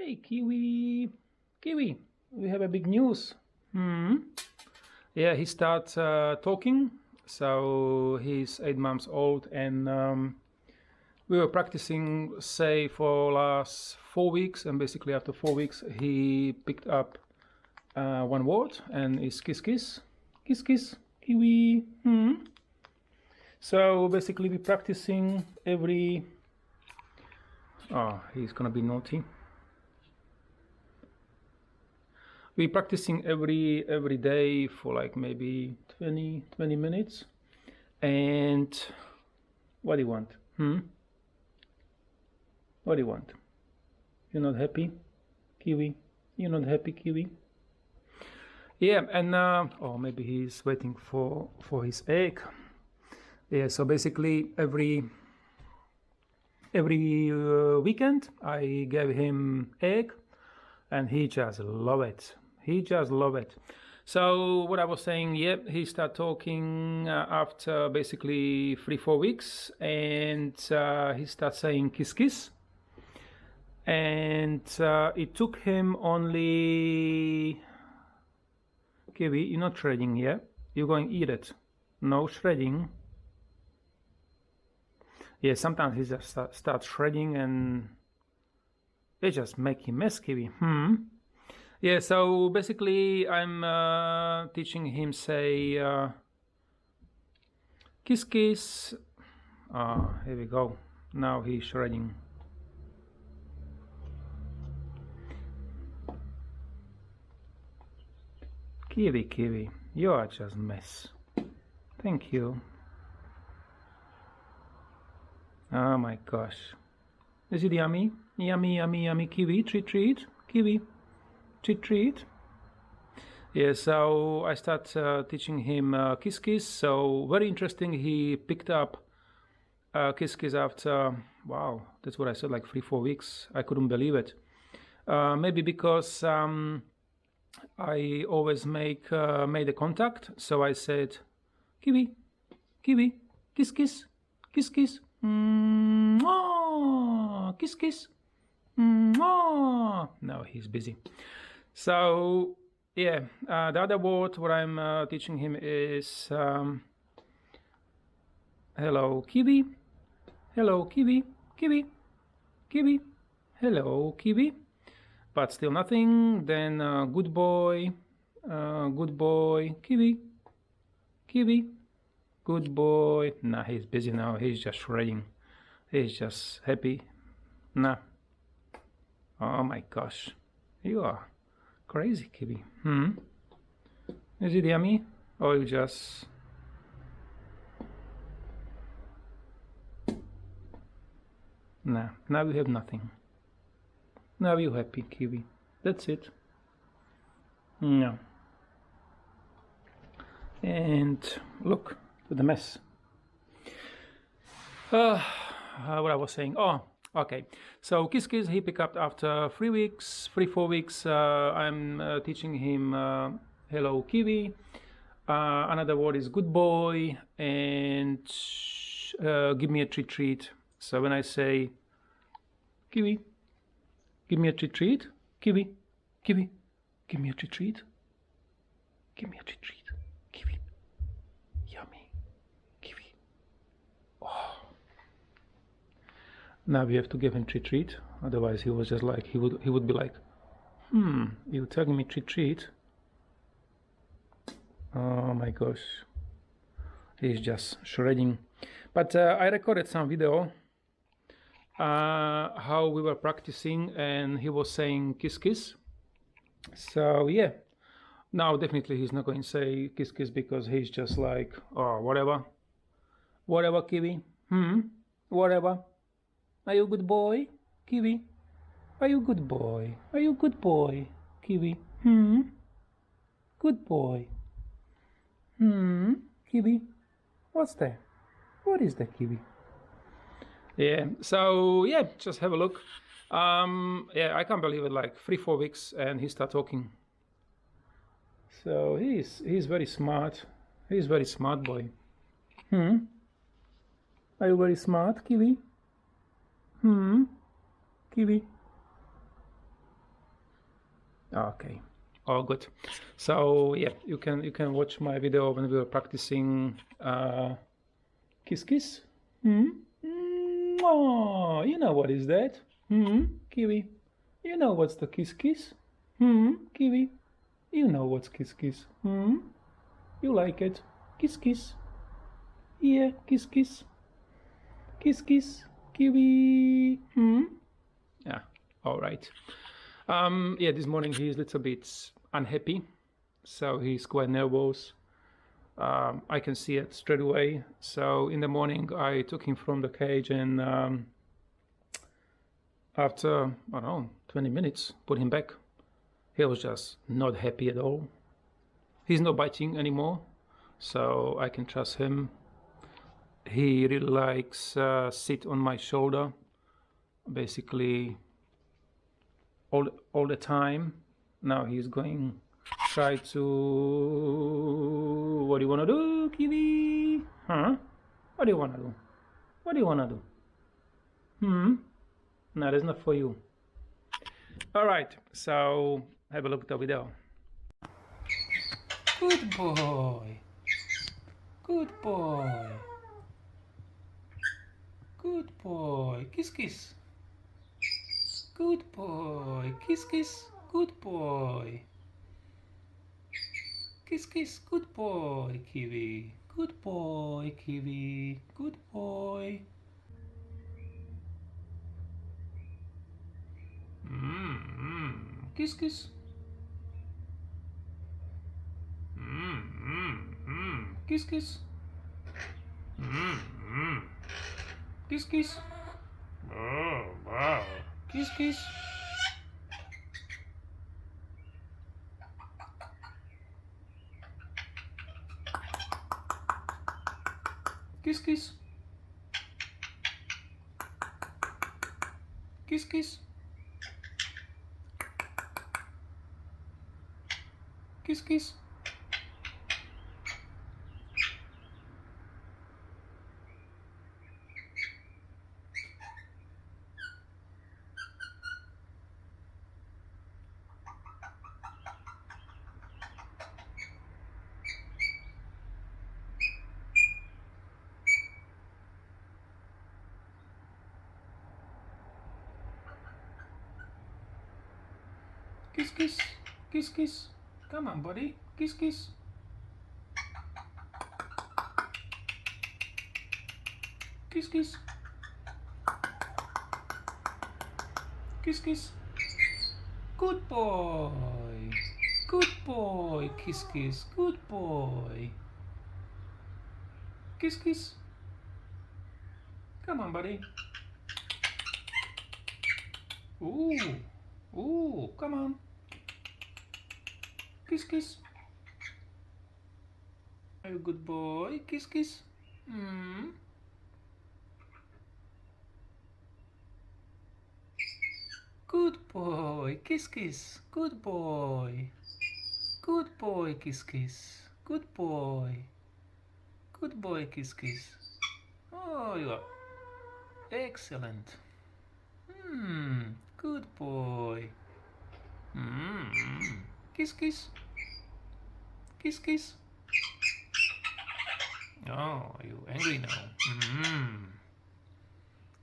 Hey, Kiwi, Kiwi, we have a big news. Yeah, he starts talking. So he's 8 months old, and we were practicing, say, for last 4 weeks, and basically after 4 weeks, he picked up one word, and it's kiss, kiss, kiss, kiss, Kiwi. So basically, we're practicing every. Oh, he's gonna be naughty. We're practicing every day for like maybe 20 minutes. And what do you want? What do you want? You're not happy, Kiwi? You're not happy, Kiwi? Yeah, and oh, maybe he's waiting for his egg. Yeah, so basically every weekend I gave him egg, and he just love it. He just love it. So what I was saying, yeah, he started talking after basically 3-4 weeks, and he started saying kiss kiss. And it took him only. Kiwi, you're not shredding, yeah? You're going to eat it. No shredding. Yeah, sometimes he just starts shredding, and they just make him mess, Kiwi. Yeah, so basically I'm teaching him say kiss kiss. Here we go. Now he's shredding. Kiwi, Kiwi, you are just a mess. Thank you. Oh my gosh. Is it yummy? Yummy, yummy, yummy. Kiwi, treat, treat. Kiwi, treat, treat. Yeah, so I start teaching him kiss kiss. So very interesting. He picked up kiss kiss after, wow, that's what I said, like 3-4 weeks. I couldn't believe it. Maybe because I always made a contact. So I said, Kiwi, Kiwi, kiss kiss, kiss kiss. Kiss kiss. No, he's busy. So yeah, the other word what I'm teaching him is hello Kiwi, hello Kiwi, Kiwi, Kiwi, hello Kiwi, but still nothing. Then good boy, Kiwi, Kiwi, good boy. Nah, he's busy now. He's just shredding. He's just happy. Nah. Oh my gosh. You are crazy, Kiwi. Is it yummy? Or you just... Nah. Now you have nothing. Now you're happy, Kiwi. That's it. No. And look to the mess. What I was saying. Oh, okay. So kiss kiss he picked up after 3-4 weeks. I'm teaching him hello Kiwi. Another word is good boy, and give me a treat treat. So when I say Kiwi, give me a treat treat. Kiwi, Kiwi, give me a treat treat. Give me a treat treat. Kiwi, yummy. Kiwi. Oh. Now we have to give him treat treat. Otherwise he was just like, he would be like, you telling me treat treat? Oh my gosh. He's just shredding. But I recorded some video how we were practicing, and he was saying kiss kiss. So yeah, now definitely he's not going to say kiss kiss, because he's just like, oh, whatever Kiwi, whatever. Are you a good boy, Kiwi? Are you a good boy? Are you a good boy, Kiwi? Good boy. Kiwi? What's that? What is that, Kiwi? Yeah, so yeah, just have a look. Yeah, I can't believe it, like 3-4 weeks and he start talking. So he's very smart. He's very smart boy. Are you very smart, Kiwi? Kiwi. Okay, all good. So yeah, you can watch my video when we were practicing kiss kiss. Oh, you know what is that? Kiwi. You know what's the kiss kiss? Kiwi. You know what's kiss kiss? You like it? Kiss kiss. Yeah, kiss kiss. Kiss kiss. Kiwi. Yeah, all right. Yeah, this morning he's a little bit unhappy, so he's quite nervous. I can see it straight away. So in the morning I took him from the cage and after, I don't know, 20 minutes, put him back. He was just not happy at all. He's not biting anymore, so I can trust him. He really likes sit on my shoulder, basically all the time. Now he's going try to. What do you want to do, Kiwi? Huh? What do you want to do? What do you want to do? No, that's not for you. All right, so have a look at the video. Good boy. Good boy. Good boy. Kiss kiss. Good boy. Kiss kiss. Good boy. Kiss kiss. Good boy, Kiwi. Good boy, Kiwi. Good boy. Kiss kiss. Kiss kiss. Kiss kiss. Oh, wow. Kiss kiss. Kiss kiss. Kiss kiss. Kiss kiss. Kiss kiss. Kiss kiss. Come on, buddy. Kiss kiss. Kiss kiss. Kiss kiss. Good boy. Good boy. Kiss kiss. Good boy. Kiss kiss. Come on, buddy. Ooh. Ooh, come on. Kiss kiss. Are you a good boy? Kiss kiss. Good boy. Kiss kiss. Good boy. Good boy. Kiss kiss. Good boy. Good boy. Kiss kiss. Oh, you are excellent. Good boy. Kiss kiss. Kiss kiss. Oh, are you angry now?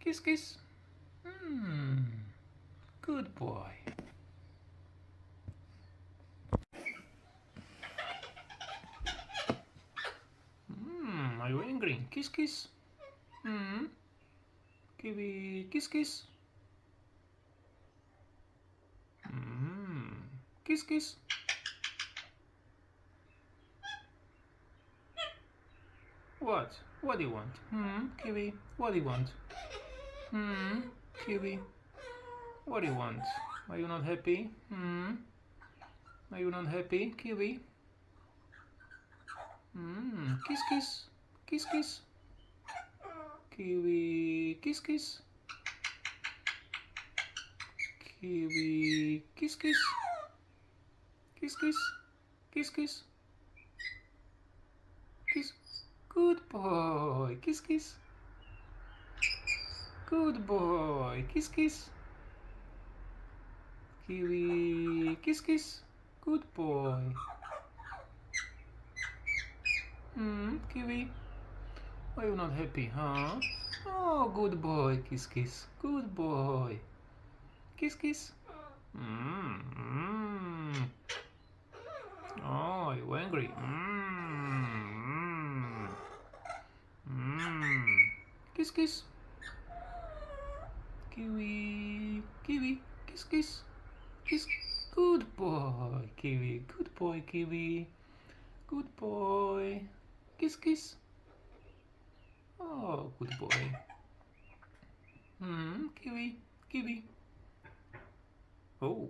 Kiss kiss. Good boy. Are you angry? Kiss kiss. Kiwi, kiss kiss. Kiss kiss. What? What do you want? Kiwi, what do you want? Kiwi, what do you want? Are you not happy? Are you not happy, Kiwi? Kiss kiss. Kiss kiss. Kiwi, kiss kiss. Kiwi, kiss kiss. Kiss kiss. Kiss kiss. Kiss. Good boy. Kiss kiss. Good boy. Kiss kiss. Kiwi, kiss kiss. Good boy. Kiwi. Are you not happy, huh? Oh, good boy, kiss kiss. Good boy. Kiss kiss. Oh, you angry? Kiss kiss. Kiwi, kiwi, kiss kiss. Kiss. Good boy, Kiwi. Good boy, Kiwi. Good boy. Kiss kiss. Oh, good boy. Kiwi, kiwi. Oh.